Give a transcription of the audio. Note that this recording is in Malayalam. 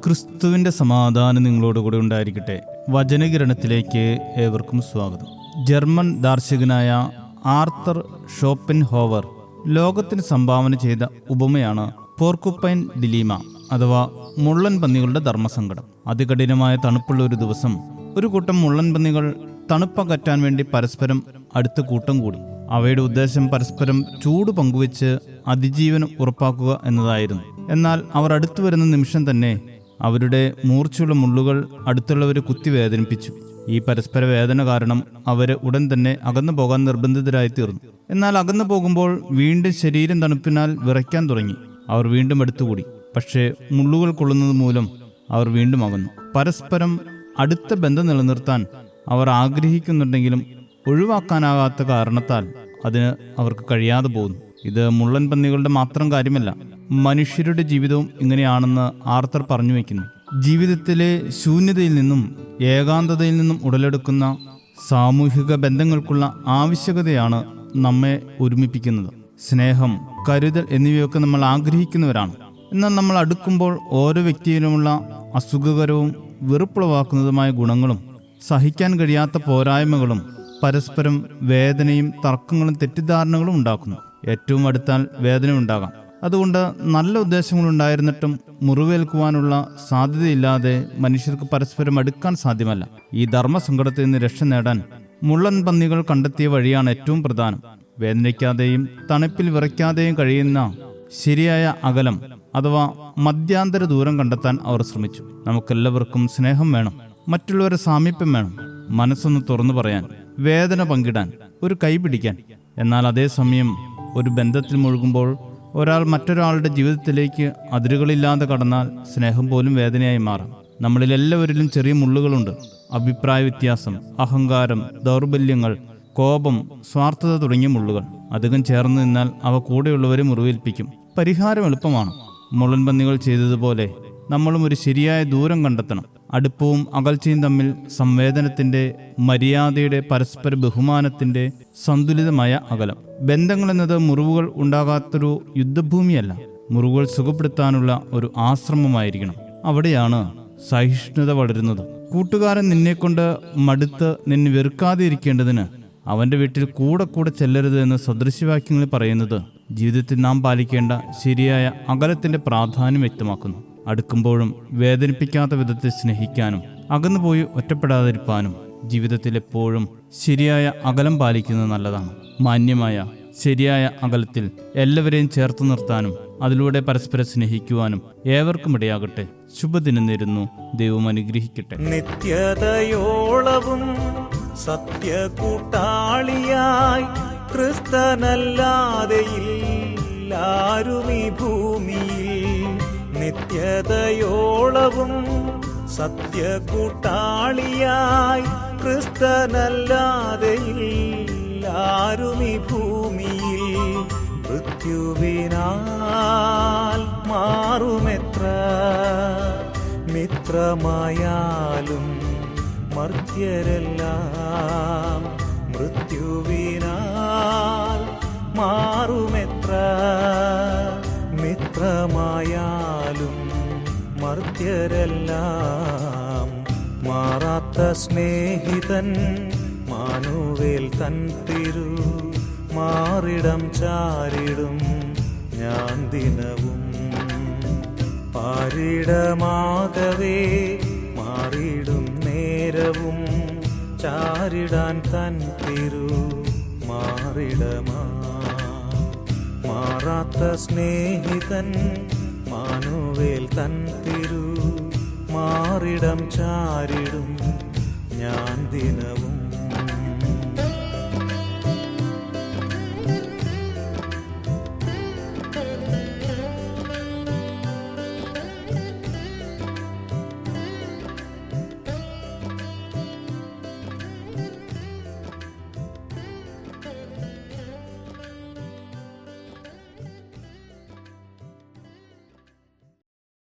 ക്രിസ്തുവിൻ്റെ സമാധാനം നിങ്ങളോടുകൂടി ഉണ്ടായിരിക്കട്ടെ. വചനകിരണത്തിലേക്ക് ഏവർക്കും സ്വാഗതം. ജർമ്മൻ ദാർശനികനായ ആർതർ ഷോപ്പൻഹോവർ ലോകത്തിന് സംഭാവന ചെയ്ത ഉപമയാണ് പോർക്കുപ്പൈൻ ഡിലീമ അഥവാ മുള്ളൻ പന്നികളുടെ ധർമ്മസങ്കടം. അതികഠിനമായ തണുപ്പുള്ള ഒരു ദിവസം ഒരു കൂട്ടം മുള്ളൻ പന്നികൾ തണുപ്പകറ്റാൻ വേണ്ടി പരസ്പരം അടുത്ത് കൂട്ടം കൂടി. അവയുടെ ഉദ്ദേശം പരസ്പരം ചൂട് പങ്കുവെച്ച് അതിജീവനം ഉറപ്പാക്കുക എന്നതായിരുന്നു. എന്നാൽ അവർ അടുത്തു വരുന്ന നിമിഷം തന്നെ അവരുടെ മൂർച്ചയുള്ള മുള്ളുകൾ അടുത്തുള്ളവരെ കുത്തി വേദനിപ്പിച്ചു. ഈ പരസ്പര വേദന കാരണം അവരെ ഉടൻ തന്നെ അകന്നു പോകാൻ നിർബന്ധിതരായി തീർന്നു. എന്നാൽ അകന്നു പോകുമ്പോൾ വീണ്ടും ശരീരം തണുപ്പിനാൽ വിറയ്ക്കാൻ തുടങ്ങി. അവർ വീണ്ടും അടുത്തുകൂടി. പക്ഷേ മുള്ളുകൾ കൊള്ളുന്നത് മൂലം അവർ വീണ്ടും അകന്നു. പരസ്പരം അടുത്ത ബന്ധം നിലനിർത്താൻ അവർ ആഗ്രഹിക്കുന്നുണ്ടെങ്കിലും ഒഴിവാക്കാനാകാത്ത കാരണത്താൽ അതിന് അവർക്ക് കഴിയാതെ പോകുന്നു. ഇത് മുള്ളൻ പന്നികളുടെ മാത്രം കാര്യമല്ല, മനുഷ്യരുടെ ജീവിതവും ഇങ്ങനെയാണെന്ന് ആർതർ പറഞ്ഞു വയ്ക്കുന്നു. ജീവിതത്തിലെ ശൂന്യതയിൽ നിന്നും ഏകാന്തതയിൽ നിന്നും ഉടലെടുക്കുന്ന സാമൂഹിക ബന്ധങ്ങൾക്കുള്ള ആവശ്യകതയാണ് നമ്മെ ഒരുമിപ്പിക്കുന്നത്. സ്നേഹം, കരുതൽ എന്നിവയൊക്കെ നമ്മൾ ആഗ്രഹിക്കുന്നവരാണ്. എന്നാൽ നമ്മൾ അടുക്കുമ്പോൾ ഓരോ വ്യക്തിയിലുമുള്ള അസുഖകരവും വെറുപ്പുളവാക്കുന്നതുമായ ഗുണങ്ങളും സഹിക്കാൻ കഴിയാത്ത പോരായ്മകളും പരസ്പരം വേദനയും തർക്കങ്ങളും തെറ്റിദ്ധാരണകളും ഉണ്ടാക്കുന്നു. ഏറ്റവും അടുത്താൽ വേദന ഉണ്ടാകാം. അതുകൊണ്ട് നല്ല ഉദ്ദേശങ്ങളുണ്ടായിരുന്നിട്ടും മുറിവേൽക്കുവാനുള്ള സാധ്യതയില്ലാതെ മനുഷ്യർക്ക് പരസ്പരം അടുക്കാൻ സാധ്യമല്ല. ഈ ധർമ്മസങ്കടത്തിൽ നിന്ന് രക്ഷ നേടാൻ മുള്ളൻ പന്നികൾ കണ്ടെത്തിയ വഴിയാണ് ഏറ്റവും പ്രധാനം. വേദനിക്കാതെയും തണുപ്പിൽ വിറയ്ക്കാതെയും കഴിയുന്ന ശരിയായ അകലം അഥവാ മധ്യാന്തര ദൂരം കണ്ടെത്താൻ അവർ ശ്രമിച്ചു. നമുക്കെല്ലാവർക്കും സ്നേഹം വേണം, മറ്റുള്ളവരെ സാമീപ്യം വേണം, മനസ്സൊന്ന് തുറന്നു പറയാൻ, വേദന പങ്കിടാൻ, ഒരു കൈ പിടിക്കാൻ. എന്നാൽ അതേസമയം ഒരു ബന്ധത്തിൽ മുഴുകുമ്പോൾ ഒരാൾ മറ്റൊരാളുടെ ജീവിതത്തിലേക്ക് അതിരുകളില്ലാതെ കടന്നാൽ സ്നേഹം പോലും വേദനയായി മാറാം. നമ്മളിലെല്ലാവരിലും ചെറിയ മുള്ളുകളുണ്ട്. അഭിപ്രായ വ്യത്യാസം, അഹങ്കാരം, ദൗർബല്യങ്ങൾ, കോപം, സ്വാർത്ഥത തുടങ്ങിയ മുള്ളുകൾ. അധികം ചേർന്ന് നിന്നാൽ അവ കൂടെയുള്ളവരെ മുറിവേൽപ്പിക്കും. പരിഹാരം എളുപ്പമാണ്. മുള്ളൻ പന്നികൾ ചെയ്തതുപോലെ നമ്മളും ഒരു ശരിയായ ദൂരം കണ്ടെത്തണം. അടുപ്പവും അകൽച്ചയും തമ്മിൽ സംവേദനത്തിന്റെ, മര്യാദയുടെ, പരസ്പര ബഹുമാനത്തിന്റെ സന്തുലിതമായ അകലം. ബന്ധങ്ങൾ എന്നത് മുറിവുകൾ ഉണ്ടാകാത്തൊരു യുദ്ധഭൂമിയല്ല, മുറിവുകൾ സുഖപ്പെടുത്താനുള്ള ഒരു ആശ്രമമായിരിക്കണം. അവിടെയാണ് സഹിഷ്ണുത വളരുന്നത്. കൂട്ടുകാരൻ നിന്നെക്കൊണ്ട് മടുത്ത് നിന്നെ വെറുക്കാതെ ഇരിക്കേണ്ടതിന് അവന്റെ വീട്ടിൽ കൂടെ കൂടെ ചെല്ലരുത് എന്ന് സദൃശ്യവാക്യങ്ങളിൽ പറയുന്നത് ജീവിതത്തിൽ നാം പാലിക്കേണ്ട ശരിയായ അകലത്തിന്റെ പ്രാധാന്യം വ്യക്തമാക്കുന്നു. അടുക്കുമ്പോഴും വേദനിപ്പിക്കാത്ത വിധത്തിൽ സ്നേഹിക്കാനും അകന്നുപോയി ഒറ്റപ്പെടാതിരിക്കാനും ജീവിതത്തിൽ എപ്പോഴും ശരിയായ അകലം പാലിക്കുന്നത് നല്ലതാണ്. മാന്യമായ ശരിയായ അകലത്തിൽ എല്ലാവരെയും ചേർത്ത് നിർത്താനും അതിലൂടെ പരസ്പരം സ്നേഹിക്കുവാനും ഏവർക്കും ഇടയാകട്ടെ. ശുഭദിനം നേരുന്നു. ദൈവം അനുഗ്രഹിക്കട്ടെ. നിത്യതയോളവും സത്യ കൂട്ടാളിയായി ക്രിസ്തനല്ലാതെയില്ലാരും ഈ ഭൂമിയിൽ. നിത്യതയോളവും സത്യ കൂട്ടാളിയായി ക്രിസ്തനല്ലാതെയില്ലാരും ഈ ഭൂമിയിൽ. മൃത്യുവിനാൽ മാറുമെത്ര മിത്രമായാലും മർത്യരെല്ലാം. മൃത്യുവിനാൽ മാറുമെത്ര മിത്രമായാലും മർത്യരെല്ലാം. മാറാത്ത സ്നേഹിതൻ മാനുവേൽ തൻ തിരു മാറിടം ചാരിടും ഞാൻ ദിനവും. പാരിടമാകവേ മാറിടും നേരവും ചാരിടാൻ തൻ തിരു മാറിടമാ. മാറാത്ത സ്നേഹിതൻ മാനുവേൽ തൻ തിരു മാറിടം ചാരിടും ഞാൻ ദിനവും.